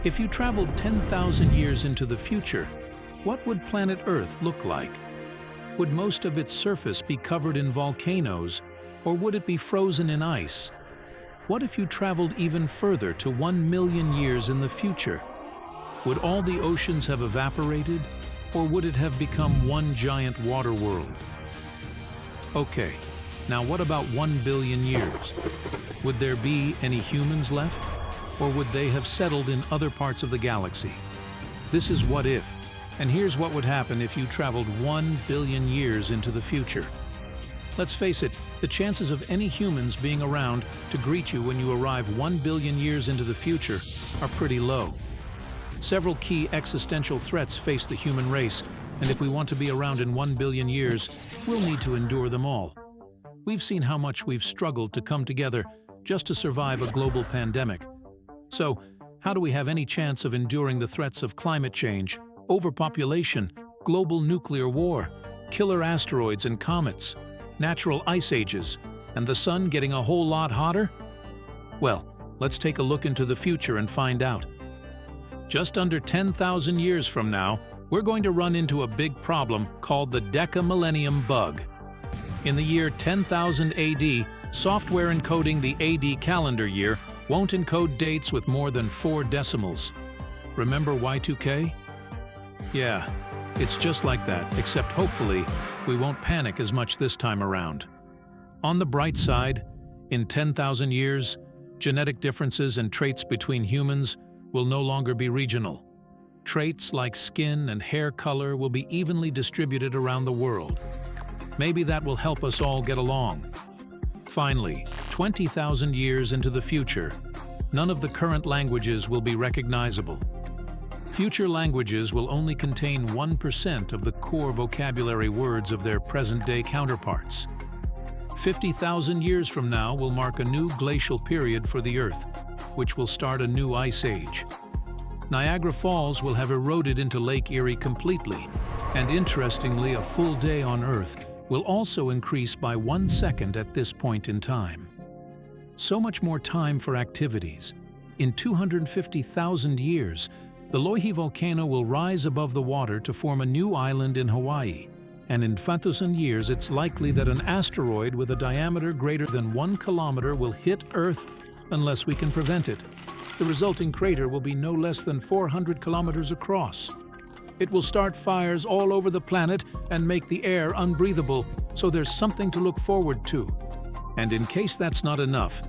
If you traveled 10,000 years into the future, what would planet Earth look like? Would most of its surface be covered in volcanoes, or would it be frozen in ice? What if you traveled even further to 1 million years in the future? Would all the oceans have evaporated, or would it have become one giant water world? Okay, now what about 1 billion years? Would there be any humans left, or would they have settled in other parts of the galaxy? This is what if, and here's what would happen if you traveled 1 billion years into the future. Let's face it, the chances of any humans being around to greet you when you arrive 1 billion years into the future are pretty low. Several key existential threats face the human race, and if we want to be around in 1 billion years, we'll need to endure them all. We've seen how much we've struggled to come together just to survive a global pandemic. So, how do we have any chance of enduring the threats of climate change, overpopulation, global nuclear war, killer asteroids and comets, natural ice ages, and the sun getting a whole lot hotter? Well, let's take a look into the future and find out. Just under 10,000 years from now, we're going to run into a big problem called the Deca-millennium bug. In the year 10,000 AD, software encoding the AD calendar year won't encode dates with more than 4 decimals. Remember Y2K? Yeah, it's just like that, except hopefully we won't panic as much this time around. On the bright side, in 10,000 years, genetic differences and traits between humans will no longer be regional. Traits like skin and hair color will be evenly distributed around the world. Maybe that will help us all get along. Finally, 20,000 years into the future, none of the current languages will be recognizable. Future languages will only contain 1% of the core vocabulary words of their present-day counterparts. 50,000 years from now will mark a new glacial period for the Earth, which will start a new ice age. Niagara Falls will have eroded into Lake Erie completely, and interestingly, a full day on Earth will also increase by 1 second at this point in time. So much more time for activities. In 250,000 years, the Loihi volcano will rise above the water to form a new island in Hawaii, and in 5,000 years it's likely that an asteroid with a diameter greater than 1 kilometer will hit Earth unless we can prevent it. The resulting crater will be no less than 400 kilometers across. It will start fires all over the planet and make the air unbreathable, so there's something to look forward to. And in case that's not enough,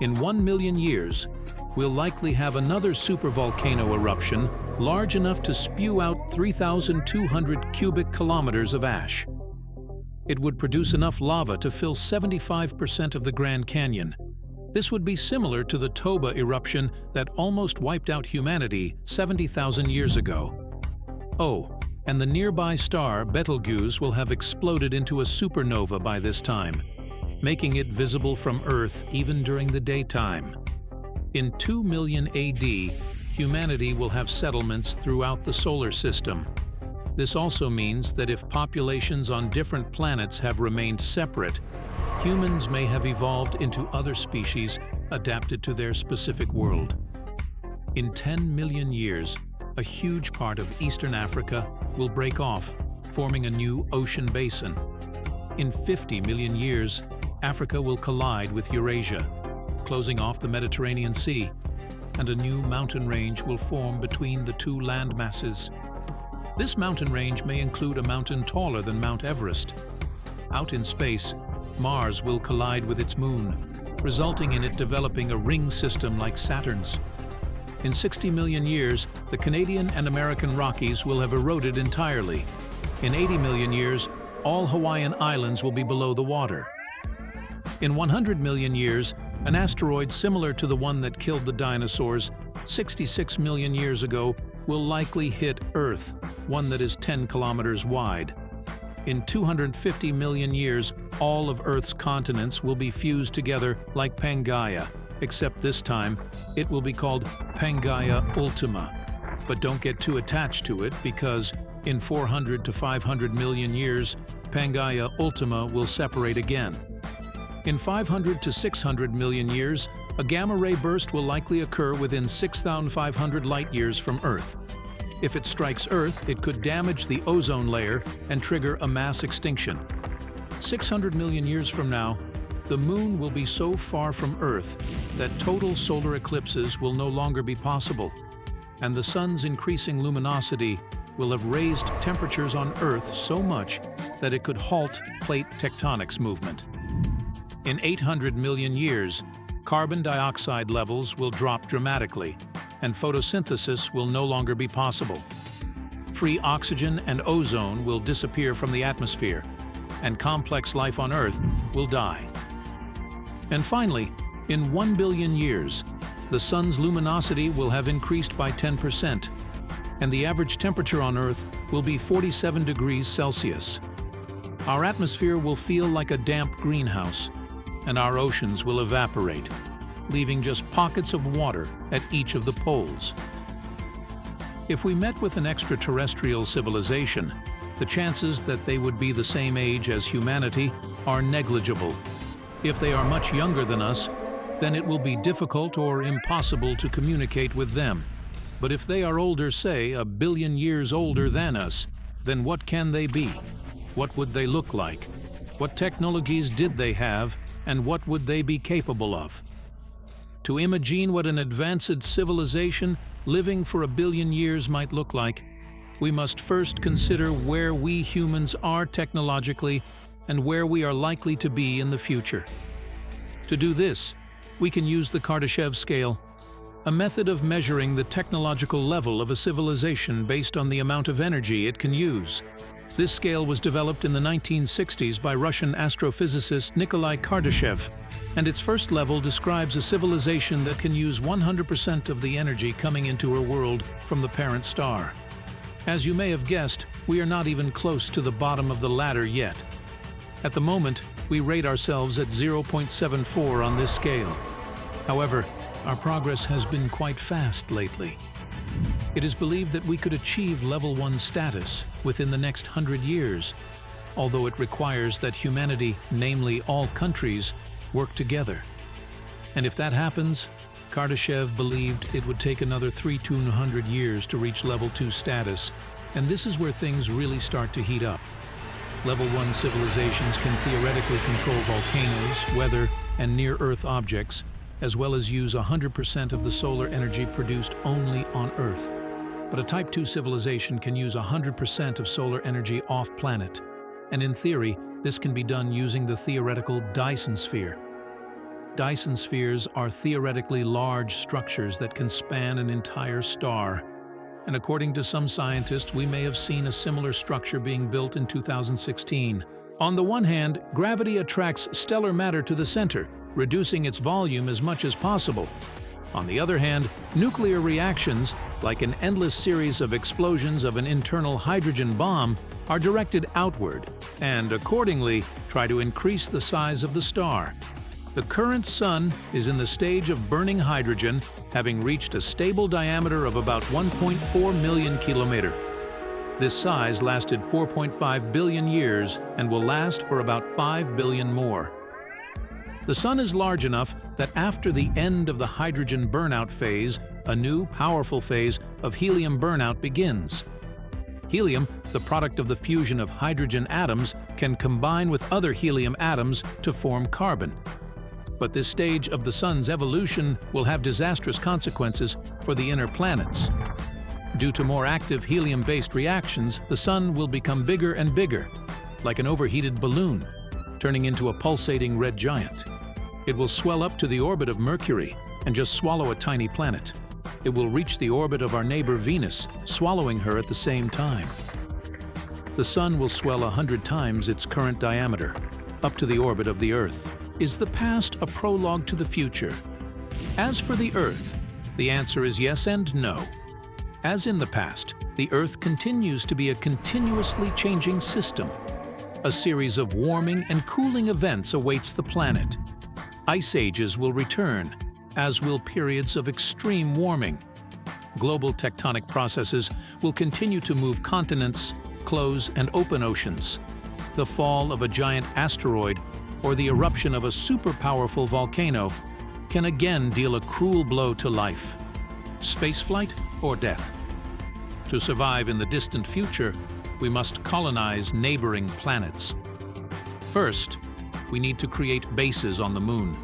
in 1 million years, we'll likely have another supervolcano eruption large enough to spew out 3,200 cubic kilometers of ash. It would produce enough lava to fill 75% of the Grand Canyon. This would be similar to the Toba eruption that almost wiped out humanity 70,000 years ago. Oh, and the nearby star Betelgeuse will have exploded into a supernova by this time, making it visible from Earth even during the daytime. In 2 million AD, humanity will have settlements throughout the solar system. This also means that if populations on different planets have remained separate, humans may have evolved into other species adapted to their specific world. In 10 million years, a huge part of Eastern Africa will break off, forming a new ocean basin. In 50 million years, Africa will collide with Eurasia, closing off the Mediterranean Sea, and a new mountain range will form between the two land masses. This mountain range may include a mountain taller than Mount Everest. Out in space, Mars will collide with its moon, resulting in it developing a ring system like Saturn's. In 60 million years, the Canadian and American Rockies will have eroded entirely. In 80 million years, all Hawaiian islands will be below the water. In 100 million years, an asteroid similar to the one that killed the dinosaurs 66 million years ago will likely hit Earth, one that is 10 kilometers wide. In 250 million years, all of Earth's continents will be fused together like Pangaea, except this time, it will be called Pangaea Ultima. But don't get too attached to it because in 400 to 500 million years, Pangaea Ultima will separate again. In 500 to 600 million years, a gamma-ray burst will likely occur within 6,500 light-years from Earth. If it strikes Earth, it could damage the ozone layer and trigger a mass extinction. 600 million years from now, the Moon will be so far from Earth that total solar eclipses will no longer be possible, and the Sun's increasing luminosity will have raised temperatures on Earth so much that it could halt plate tectonics movement. In 800 million years, carbon dioxide levels will drop dramatically, and photosynthesis will no longer be possible. Free oxygen and ozone will disappear from the atmosphere, and complex life on Earth will die. And finally, in 1 billion years, the Sun's luminosity will have increased by 10%, and the average temperature on Earth will be 47 degrees Celsius. Our atmosphere will feel like a damp greenhouse, and our oceans will evaporate, leaving just pockets of water at each of the poles. If we met with an extraterrestrial civilization, the chances that they would be the same age as humanity are negligible. If they are much younger than us, then it will be difficult or impossible to communicate with them. But if they are older, say, 1 billion years older than us, then what can they be? What would they look like? What technologies did they have, and what would they be capable of? To imagine what an advanced civilization living for 1 billion years might look like, we must first consider where we humans are technologically and where we are likely to be in the future. To do this, we can use the Kardashev scale, a method of measuring the technological level of a civilization based on the amount of energy it can use. This scale was developed in the 1960s by Russian astrophysicist Nikolai Kardashev, and its first level describes a civilization that can use 100% of the energy coming into her world from the parent star. As you may have guessed, we are not even close to the bottom of the ladder yet. At the moment, we rate ourselves at 0.74 on this scale. However, our progress has been quite fast lately. It is believed that we could achieve level 1 status within the next 100 years, although it requires that humanity, namely all countries, work together. And if that happens, Kardashev believed it would take another 300 years to reach level 2 status, and this is where things really start to heat up. Level 1 civilizations can theoretically control volcanoes, weather, and near-Earth objects, as well as use 100% of the solar energy produced only on Earth. But a Type 2 civilization can use 100% of solar energy off-planet, and in theory, this can be done using the theoretical Dyson sphere. Dyson spheres are theoretically large structures that can span an entire star, and according to some scientists, we may have seen a similar structure being built in 2016. On the one hand, gravity attracts stellar matter to the center, reducing its volume as much as possible. On the other hand, nuclear reactions, like an endless series of explosions of an internal hydrogen bomb, are directed outward and, accordingly, try to increase the size of the star. The current Sun is in the stage of burning hydrogen, having reached a stable diameter of about 1.4 million kilometers. This size lasted 4.5 billion years and will last for about 5 billion more. The Sun is large enough that after the end of the hydrogen burnout phase, a new, powerful phase of helium burnout begins. Helium, the product of the fusion of hydrogen atoms, can combine with other helium atoms to form carbon. But this stage of the Sun's evolution will have disastrous consequences for the inner planets. Due to more active helium-based reactions, the Sun will become bigger and bigger, like an overheated balloon, turning into a pulsating red giant. It will swell up to the orbit of Mercury and just swallow a tiny planet. It will reach the orbit of our neighbor Venus, swallowing her at the same time. The Sun will swell 100 times its current diameter, up to the orbit of the Earth. Is the past a prologue to the future? As for the Earth, the answer is yes and no. As in the past, the Earth continues to be a continuously changing system. A series of warming and cooling events awaits the planet. Ice ages will return, as will periods of extreme warming. Global tectonic processes will continue to move continents, close and open oceans. The fall of a giant asteroid or the eruption of a super-powerful volcano can again deal a cruel blow to life. Spaceflight or death? To survive in the distant future, we must colonize neighboring planets. First, we need to create bases on the Moon,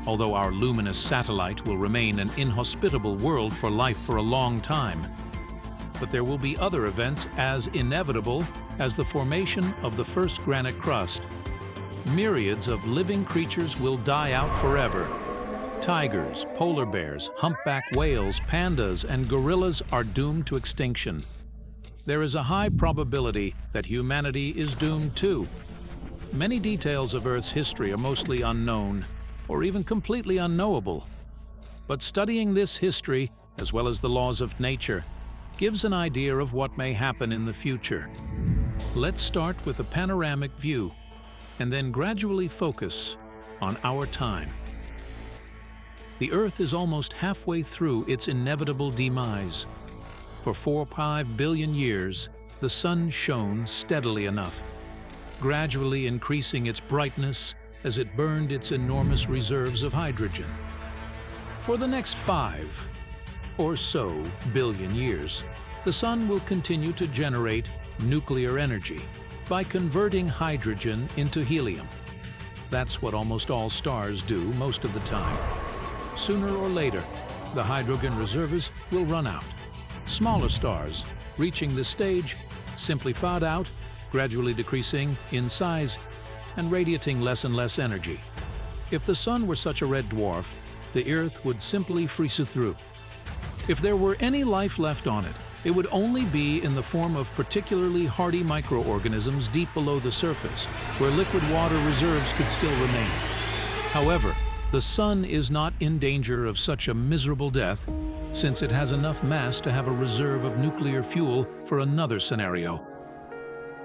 although our luminous satellite will remain an inhospitable world for life for a long time. But there will be other events as inevitable as the formation of the first granite crust. Myriads of living creatures will die out forever. Tigers, polar bears, humpback whales, pandas, and gorillas are doomed to extinction. There is a high probability that humanity is doomed too. Many details of Earth's history are mostly unknown, or even completely unknowable. But studying this history, as well as the laws of nature, gives an idea of what may happen in the future. Let's start with a panoramic view, and then gradually focus on our time. The Earth is almost halfway through its inevitable demise. For 4-5 billion years, the Sun shone steadily enough, gradually increasing its brightness as it burned its enormous reserves of hydrogen. For the next 5 or so billion years, the Sun will continue to generate nuclear energy by converting hydrogen into helium. That's what almost all stars do most of the time. Sooner or later, the hydrogen reserves will run out. Smaller stars, reaching this stage, simply fade out, gradually decreasing in size and radiating less and less energy. If the Sun were such a red dwarf, the Earth would simply freeze through. If there were any life left on it, it would only be in the form of particularly hardy microorganisms deep below the surface, where liquid water reserves could still remain. However, the Sun is not in danger of such a miserable death, since it has enough mass to have a reserve of nuclear fuel for another scenario.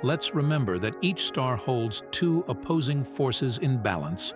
Let's remember that each star holds two opposing forces in balance.